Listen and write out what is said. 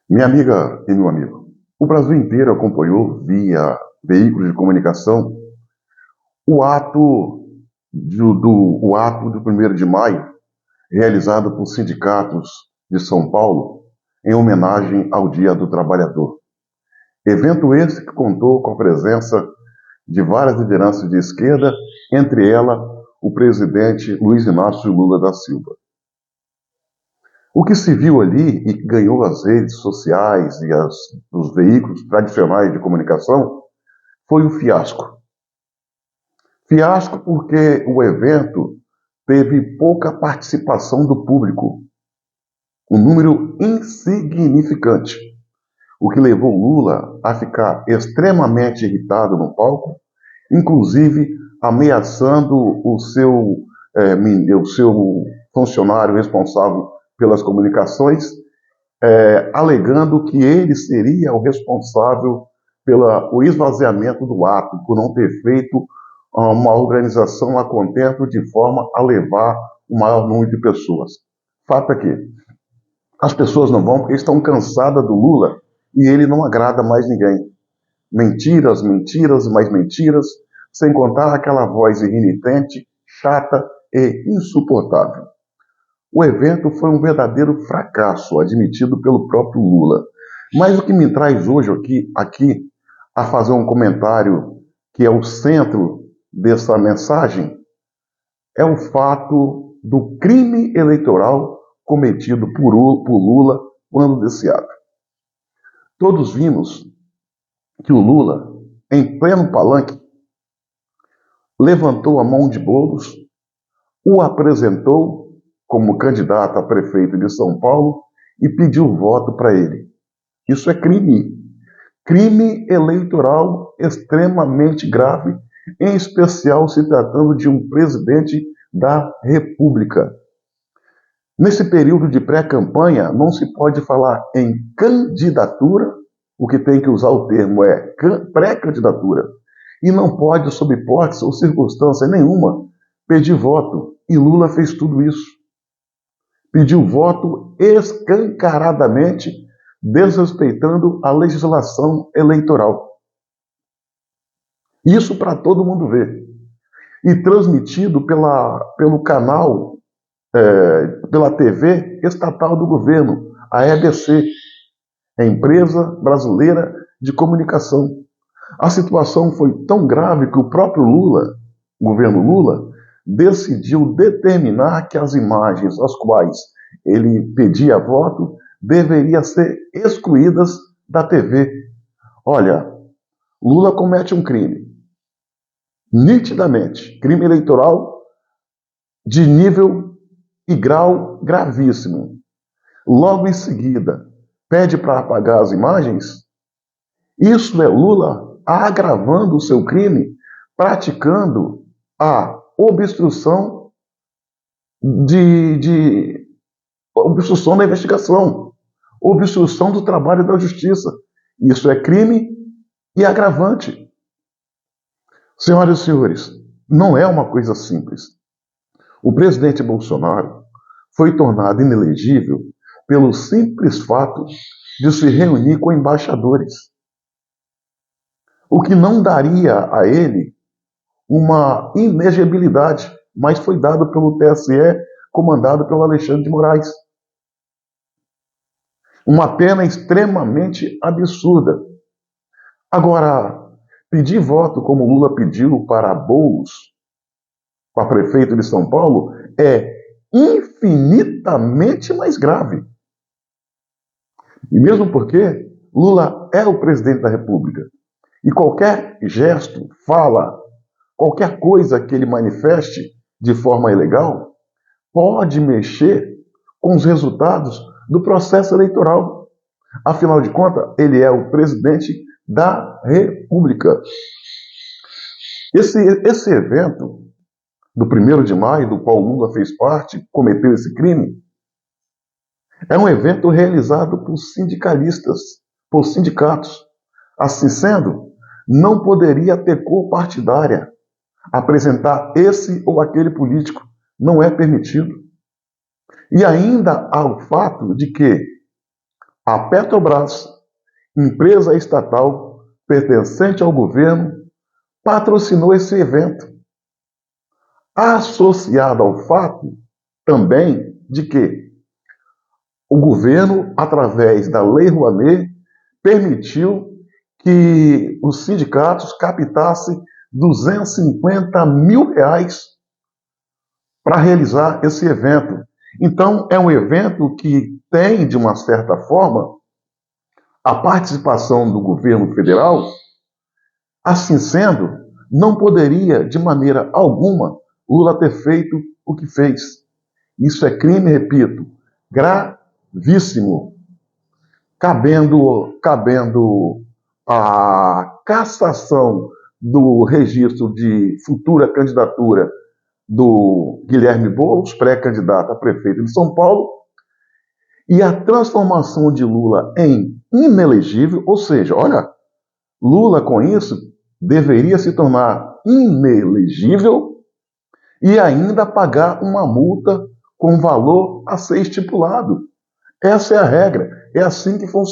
Minha amiga e meu amigo, o Brasil inteiro acompanhou via veículos de comunicação o ato o ato do 1º de maio, realizado por sindicatos de São Paulo em homenagem ao Dia do Trabalhador. Evento esse que contou com a presença de várias lideranças de esquerda, entre elas o presidente Luiz Inácio Lula da Silva. O que se viu ali e que ganhou as redes sociais e os veículos tradicionais de comunicação foi um fiasco. Fiasco porque o evento teve pouca participação do público, um número insignificante, o que levou Lula a ficar extremamente irritado no palco, inclusive ameaçando o seu funcionário responsável pelas comunicações, alegando que ele seria o responsável pelo esvaziamento do ato, por não ter feito uma organização a contento de forma a levar o maior número de pessoas. Fato é que as pessoas não vão porque estão cansadas do Lula e ele não agrada mais ninguém. Mentiras, mentiras e mais mentiras, sem contar aquela voz irritante, chata e insuportável. O evento foi um verdadeiro fracasso, admitido pelo próprio Lula. Mas o que me traz hoje aqui a fazer um comentário que é o centro dessa mensagem é o fato do crime eleitoral cometido por Lula quando desse ato. Todos vimos que o Lula, em pleno palanque, levantou a mão de Boulos, o apresentou como candidato a prefeito de São Paulo e pediu voto para ele. Isso é crime. Crime eleitoral extremamente grave, em especial se tratando de um presidente da República. Nesse período de pré-campanha, não se pode falar em candidatura, o que tem que usar o termo é pré-candidatura. E não pode, sob hipótese ou circunstância nenhuma, pedir voto. E Lula fez tudo isso. Pediu voto escancaradamente, desrespeitando a legislação eleitoral. Isso para todo mundo ver. E transmitido pelo canal, pela TV estatal do governo, a EBC, a Empresa Brasileira de Comunicação. A situação foi tão grave que o próprio Lula, o governo Lula, decidiu determinar que as imagens às quais ele pedia voto deveriam ser excluídas da TV. Olha, Lula comete um crime, nitidamente, crime eleitoral de nível e grau gravíssimo. Logo em seguida, pede para apagar as imagens. Isso é Lula agravando o seu crime, praticando a obstrução obstrução da investigação, obstrução do trabalho da justiça. Isso é crime e agravante. Senhoras e senhores, não é uma coisa simples. O presidente Bolsonaro foi tornado inelegível pelo simples fato de se reunir com embaixadores, o que não daria a ele uma inegibilidade, mas foi dado pelo TSE, comandado pelo Alexandre de Moraes. Uma pena extremamente absurda. Agora, pedir voto como Lula pediu para Boulos, para prefeito de São Paulo, é infinitamente mais grave. E mesmo porque Lula é o presidente da República. E qualquer gesto, fala, qualquer coisa que ele manifeste de forma ilegal pode mexer com os resultados do processo eleitoral. Afinal de contas, ele é o presidente da República. Esse evento do 1º de maio, do qual Lula fez parte, cometeu esse crime, é um evento realizado por sindicalistas, por sindicatos. Assim sendo, não poderia ter cor partidária. Apresentar esse ou aquele político não é permitido. E ainda há o fato de que A Petrobras, empresa estatal pertencente ao governo, patrocinou esse evento, associado ao fato também de que o governo, através da Lei Rouanet, permitiu que os sindicatos captassem R$ 250 mil para realizar esse evento. Então, é um evento que tem, de uma certa forma, a participação do governo federal. Assim sendo, não poderia, de maneira alguma, Lula ter feito o que fez. Isso é crime, repito, gravíssimo, cabendo a cassação do registro de futura candidatura do Guilherme Boulos, pré-candidato a prefeito de São Paulo, e a transformação de Lula em inelegível, ou seja, olha, Lula com isso deveria se tornar inelegível e ainda pagar uma multa com valor a ser estipulado. Essa é a regra, é assim que funciona.